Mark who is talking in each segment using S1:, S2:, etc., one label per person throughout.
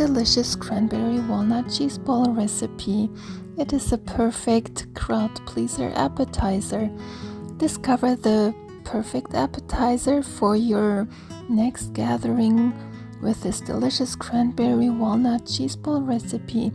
S1: delicious cranberry walnut cheese ball recipe. It is a perfect crowd pleaser appetizer. Discover the perfect appetizer for your next gathering with this delicious cranberry walnut cheese ball recipe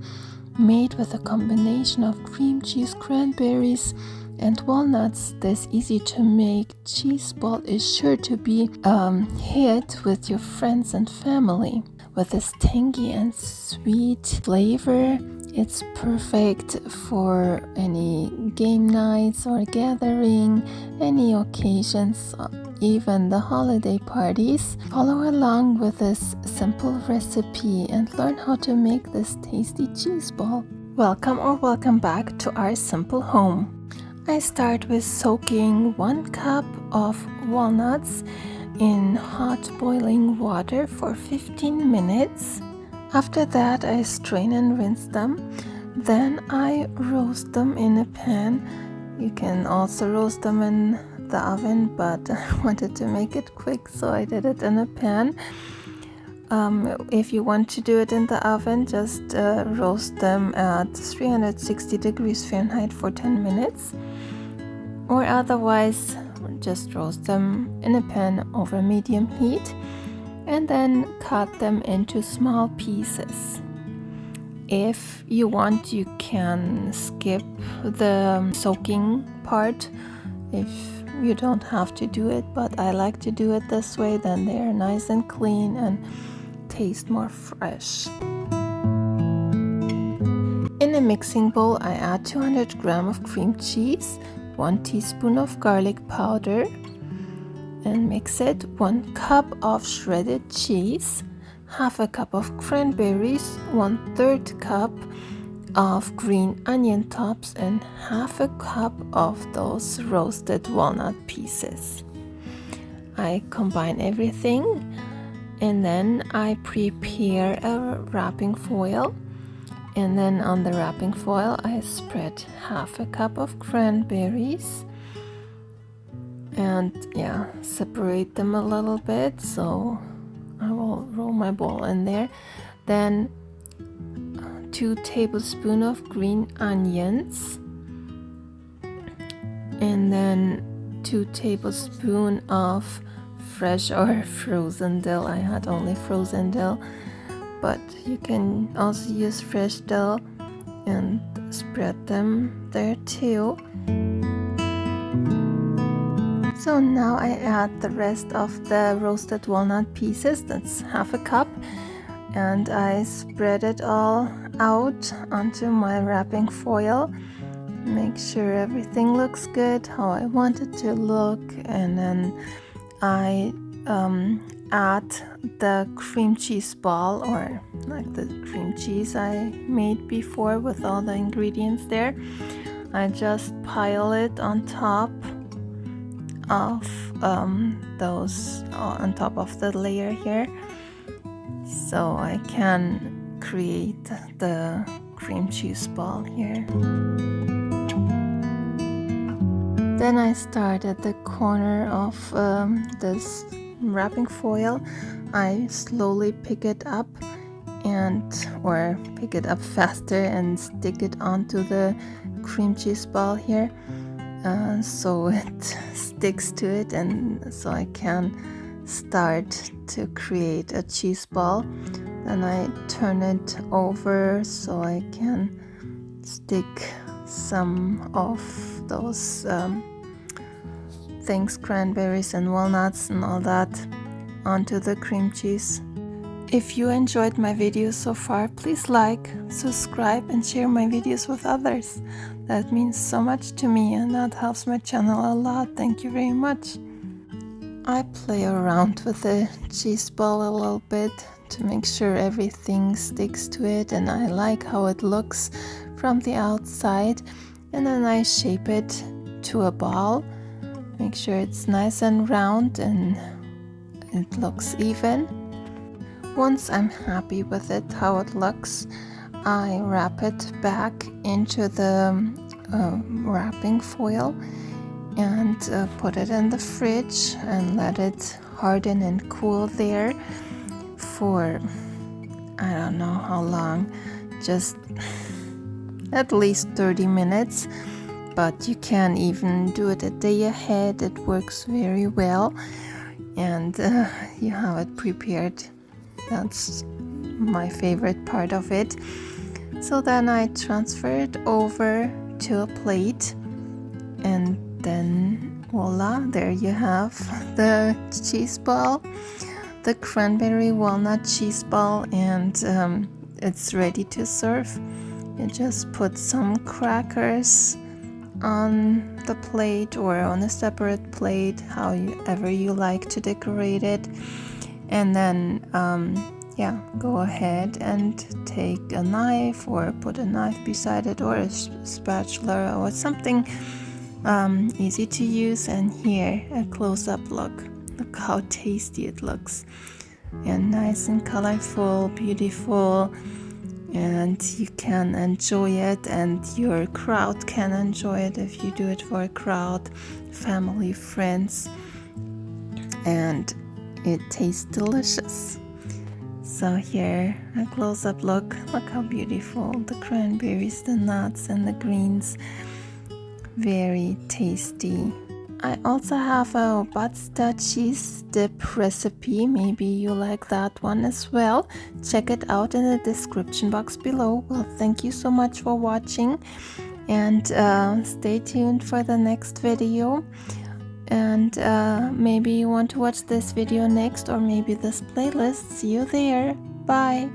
S1: made with a combination of cream cheese, cranberries, and walnuts. This easy to make cheese ball is sure to be a hit with your friends and family. With this tangy and sweet flavor, it's perfect for any game nights or gathering, any occasions, even the holiday parties. Follow along with this simple recipe and learn how to make this tasty cheese ball. Welcome back to our simple home. I start with soaking 1 cup of walnuts in hot boiling water for 15 minutes. After that, I strain and rinse them. Then I roast them in a pan. You can also roast them in the oven, but I wanted to make it quick, so I did it in a pan. If you want to do it in the oven, just roast them at 360 degrees Fahrenheit for 10 minutes. Or otherwise, just roast them in a pan over medium heat and then cut them into small pieces. If you want, you can skip the soaking part if you don't have to do it, but I like to do it this way, then they are nice and clean and taste more fresh. In a mixing bowl, I add 200 grams of cream cheese, 1 teaspoon of garlic powder, and mix it. 1 cup of shredded cheese, half a cup of cranberries, 1/3 cup of green onion tops, and half a cup of those roasted walnut pieces. I combine everything and then I prepare a wrapping foil. And then on the wrapping foil, I spread half a cup of cranberries and separate them a little bit. So I will roll my bowl in there. Then 2 tablespoons of green onions, and then 2 tablespoons of fresh or frozen dill. I had only frozen dill, but you can also use fresh dill and spread them there too. So now I add the rest of the roasted walnut pieces, that's half a cup, and I spread it all out onto my wrapping foil. Make sure everything looks good how I want it to look, and then I add the cream cheese ball, or like the cream cheese I made before with all the ingredients there. I just pile it on top of on top of the layer here, so I can create the cream cheese ball here. Then I start at the corner of this wrapping foil. I slowly pick it up or pick it up faster and stick it onto the cream cheese ball here, so it sticks to it, and so I can start to create a cheese ball. Then I turn it over so I can stick some of those things, cranberries and walnuts and all that, onto the cream cheese. If you enjoyed my videos so far, please like, subscribe and share my videos with others. That means so much to me and that helps my channel a lot. Thank you very much. I play around with the cheese ball a little bit to make sure everything sticks to it, and I like how it looks from the outside. And then I shape it to a ball. Make sure it's nice and round and it looks even. Once I'm happy with it, how it looks, I wrap it back into the wrapping foil and put it in the fridge and let it harden and cool there for I don't know how long, just at least 30 minutes, but you can even do it a day ahead. It works very well, and you have it prepared. That's my favorite part of it. So then I transfer it over to a plate, and then voila, there you have the cheese ball, the cranberry walnut cheese ball, and it's ready to serve. You just put some crackers on the plate or on a separate plate, however you like to decorate it, and then go ahead and take a knife or put a knife beside it, or a spatula or something easy to use. And here, a close-up look how tasty it looks, and nice and colorful, beautiful, and you can enjoy it, and your crowd can enjoy it if you do it for a crowd, family, friends, and it tastes delicious. So here, a close-up look how beautiful the cranberries, the nuts and the greens, very tasty. I also have a Obazda cheese dip recipe. Maybe you like that one as well. Check it out in the description box below. Well, thank you so much for watching, and stay tuned for the next video. And maybe you want to watch this video next, or maybe this playlist. See you there. Bye.